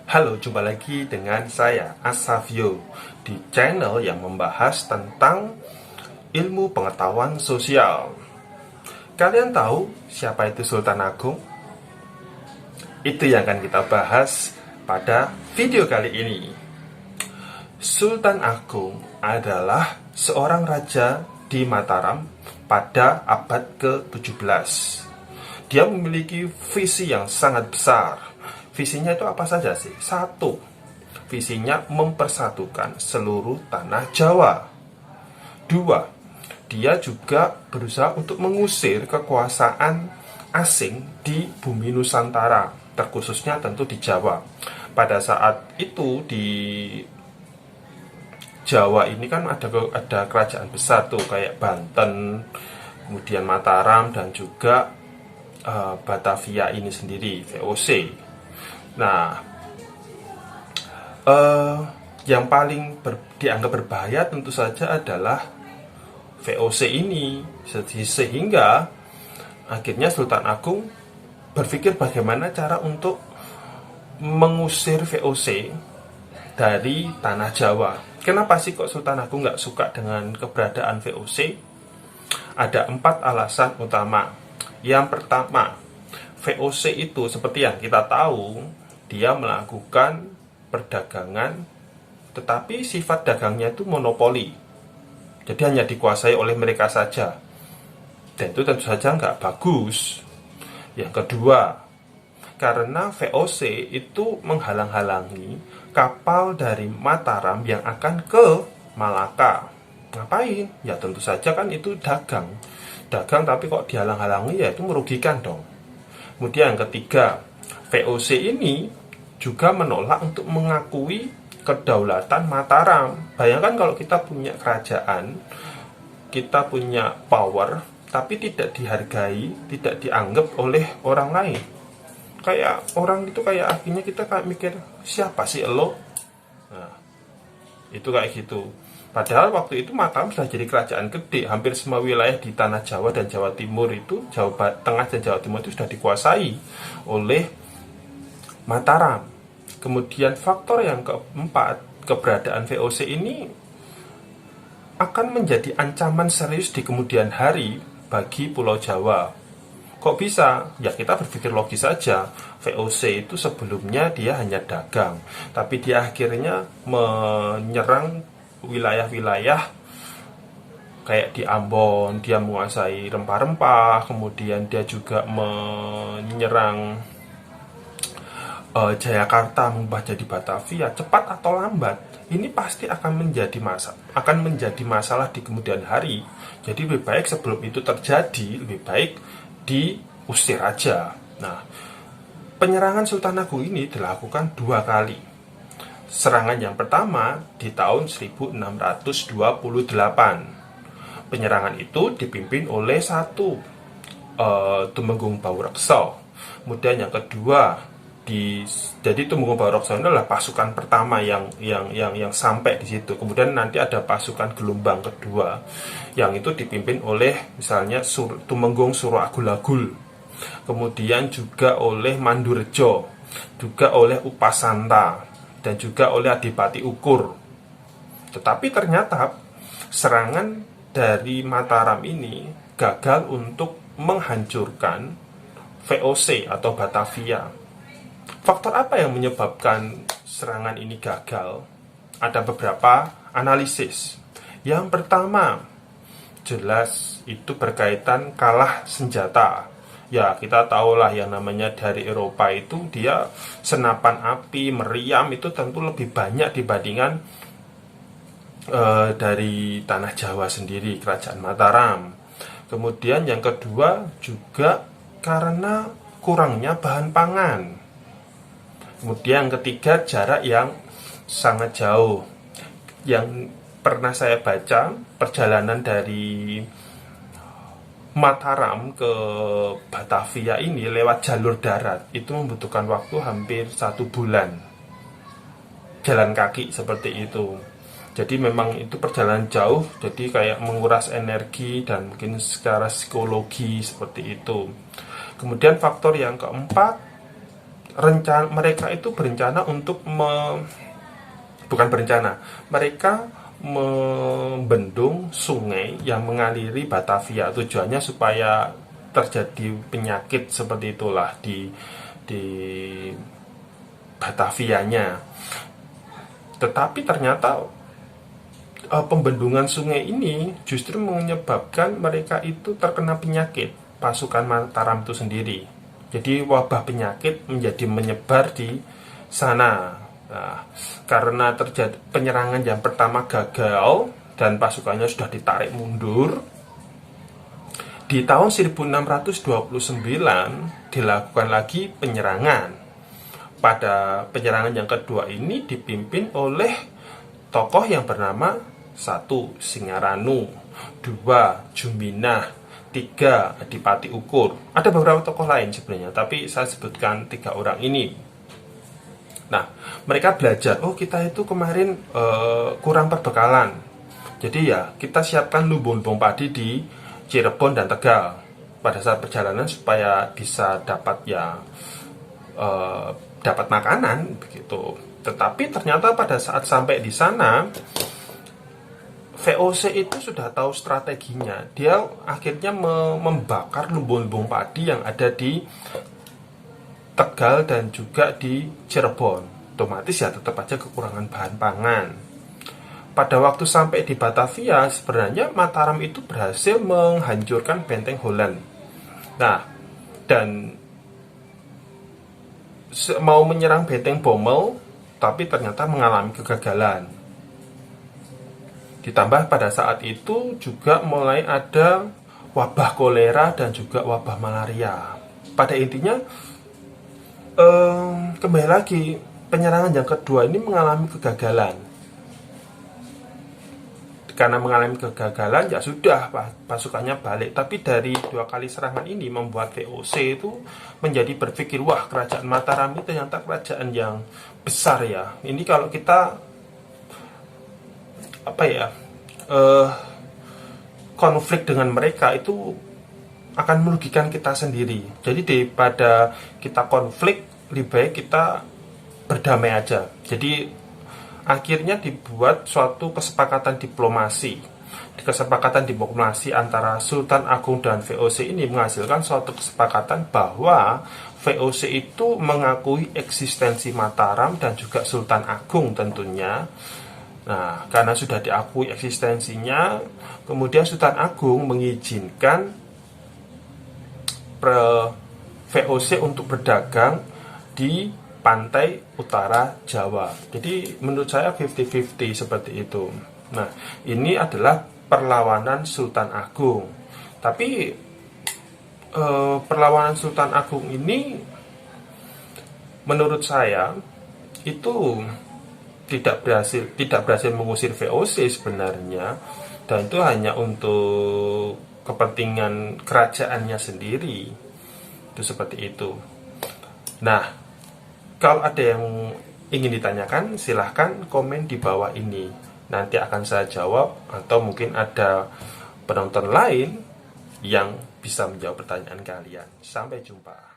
Halo, jumpa lagi dengan saya Asafio di channel yang membahas tentang ilmu pengetahuan sosial. Kalian tahu siapa itu Sultan Agung? Itu yang akan kita bahas pada video kali ini. Sultan Agung adalah seorang raja di Mataram pada abad ke-17. Dia memiliki visi yang sangat besar. Visinya itu apa saja sih? Satu, visinya mempersatukan seluruh tanah Jawa. Dua, dia juga berusaha untuk mengusir kekuasaan asing di bumi Nusantara, terkhususnya tentu di Jawa. Pada saat itu di Jawa ini kan ada kerajaan besar tuh, kayak Banten, kemudian Mataram, dan juga Batavia ini sendiri, VOC. Nah, yang paling dianggap berbahaya tentu saja adalah VOC ini, sehingga akhirnya Sultan Agung berpikir bagaimana cara untuk mengusir VOC dari tanah Jawa. Kenapa sih kok Sultan Agung nggak suka dengan keberadaan VOC? Ada 4 alasan utama. Yang pertama, VOC itu seperti yang kita tahu, dia melakukan perdagangan, tetapi sifat dagangnya itu monopoli. Jadi hanya dikuasai oleh mereka saja. Dan itu tentu saja nggak bagus. Yang kedua, karena VOC itu menghalang-halangi kapal dari Mataram yang akan ke Malaka. Ngapain? Ya tentu saja kan itu dagang. Dagang tapi kok dihalang-halangi, ya itu merugikan dong. Kemudian yang ketiga, VOC ini juga menolak untuk mengakui kedaulatan Mataram. Bayangkan kalau kita punya kerajaan, kita punya power, tapi tidak dihargai, tidak dianggap oleh orang lain. Kayak orang itu kayak akhirnya kita kayak mikir, siapa sih lo? Nah, itu kayak gitu. Padahal waktu itu Mataram sudah jadi kerajaan gede. Hampir semua wilayah di tanah Jawa dan Jawa Timur itu, Jawa Tengah dan Jawa Timur itu sudah dikuasai oleh Mataram. Kemudian faktor yang keempat, keberadaan VOC ini akan menjadi ancaman serius di kemudian hari bagi Pulau Jawa. Kok bisa? Ya kita berpikir logis saja. VOC itu sebelumnya dia hanya dagang, tapi dia akhirnya menyerang wilayah-wilayah kayak di Ambon, dia menguasai rempah-rempah, kemudian dia juga menyerang Jayakarta, mengubah jadi Batavia. Cepat atau lambat ini pasti akan menjadi masalah di kemudian hari. Jadi lebih baik sebelum itu terjadi, lebih baik diusir aja. Nah, penyerangan Sultan Agung ini dilakukan 2 kali. Serangan yang pertama di tahun 1628. Penyerangan itu dipimpin oleh satu Tumenggung Baurekso. Kemudian yang kedua, jadi Tumenggung Baurekso ini adalah pasukan pertama yang sampai di situ. Kemudian nanti ada pasukan gelombang kedua yang itu dipimpin oleh misalnya Tumenggung Suragulagul, kemudian juga oleh Mandurejo, juga oleh Upasanta, dan juga oleh Adipati Ukur. Tetapi ternyata serangan dari Mataram ini gagal untuk menghancurkan VOC atau Batavia. Faktor apa yang menyebabkan serangan ini gagal? Ada beberapa analisis. Yang pertama, jelas itu berkaitan kalah senjata. Ya kita tahulah yang namanya dari Eropa itu dia senapan api, meriam itu tentu lebih banyak dibandingkan dari tanah Jawa sendiri, kerajaan Mataram. Kemudian yang kedua juga karena kurangnya bahan pangan. Kemudian yang ketiga, jarak yang sangat jauh. Yang pernah saya baca, perjalanan dari Mataram ke Batavia ini lewat jalur darat itu membutuhkan waktu hampir 1 bulan jalan kaki seperti itu. Jadi memang itu perjalanan jauh, jadi kayak menguras energi dan mungkin secara psikologi seperti itu. Kemudian faktor yang keempat, mereka itu berencana untuk bukan berencana, mereka membendung sungai yang mengaliri Batavia. Tujuannya supaya terjadi penyakit seperti itulah di Batavianya. Tetapi ternyata pembendungan sungai ini justru menyebabkan mereka itu terkena penyakit, pasukan Mataram itu sendiri. Jadi wabah penyakit menjadi menyebar di sana. Nah, karena terjadi penyerangan yang pertama gagal dan pasukannya sudah ditarik mundur, di tahun 1629 dilakukan lagi penyerangan. Pada penyerangan yang kedua ini dipimpin oleh tokoh yang bernama 1. Singaranu, 2. Juminah, 3. Adipati Ukur. Ada beberapa tokoh lain sebenarnya, tapi saya sebutkan 3 orang ini. Nah, mereka belajar, oh kita itu kemarin kurang perbekalan. Jadi ya, kita siapkan lumbung-lumbung padi di Cirebon dan Tegal pada saat perjalanan supaya bisa dapat dapat makanan begitu. Tetapi ternyata pada saat sampai di sana, VOC itu sudah tahu strateginya. Dia akhirnya membakar lumbung-lumbung padi yang ada di Tegal dan juga di Cirebon. Otomatis ya tetap aja kekurangan bahan pangan. Pada waktu sampai di Batavia, sebenarnya Mataram itu berhasil menghancurkan benteng Holland. Nah, dan mau menyerang benteng Bommel, tapi ternyata mengalami kegagalan. Ditambah pada saat itu juga mulai ada wabah kolera dan juga wabah malaria. Pada intinya, kembali lagi, penyerangan yang kedua ini mengalami kegagalan. Karena mengalami kegagalan, ya sudah, pasukannya balik. Tapi dari 2 kali serangan ini membuat VOC itu menjadi berpikir, wah, kerajaan Mataram itu ternyata kerajaan yang besar ya. Ini kalau kita konflik dengan mereka itu akan merugikan kita sendiri. Jadi daripada kita konflik, lebih baik kita berdamai aja. Jadi akhirnya dibuat suatu kesepakatan diplomasi. Kesepakatan diplomasi antara Sultan Agung dan VOC ini menghasilkan suatu kesepakatan bahwa VOC itu mengakui eksistensi Mataram dan juga Sultan Agung tentunya. Nah, karena sudah diakui eksistensinya, kemudian Sultan Agung mengizinkan VOC untuk berdagang di pantai utara Jawa. Jadi menurut saya 50-50 seperti itu. Nah, ini adalah perlawanan Sultan Agung. Tapi perlawanan Sultan Agung ini menurut saya itu tidak berhasil mengusir VOC sebenarnya, dan itu hanya untuk kepentingan kerajaannya sendiri. Itu seperti itu. Nah, kalau ada yang ingin ditanyakan, silahkan komen di bawah ini. Nanti akan saya jawab, atau mungkin ada penonton lain yang bisa menjawab pertanyaan kalian. Sampai jumpa.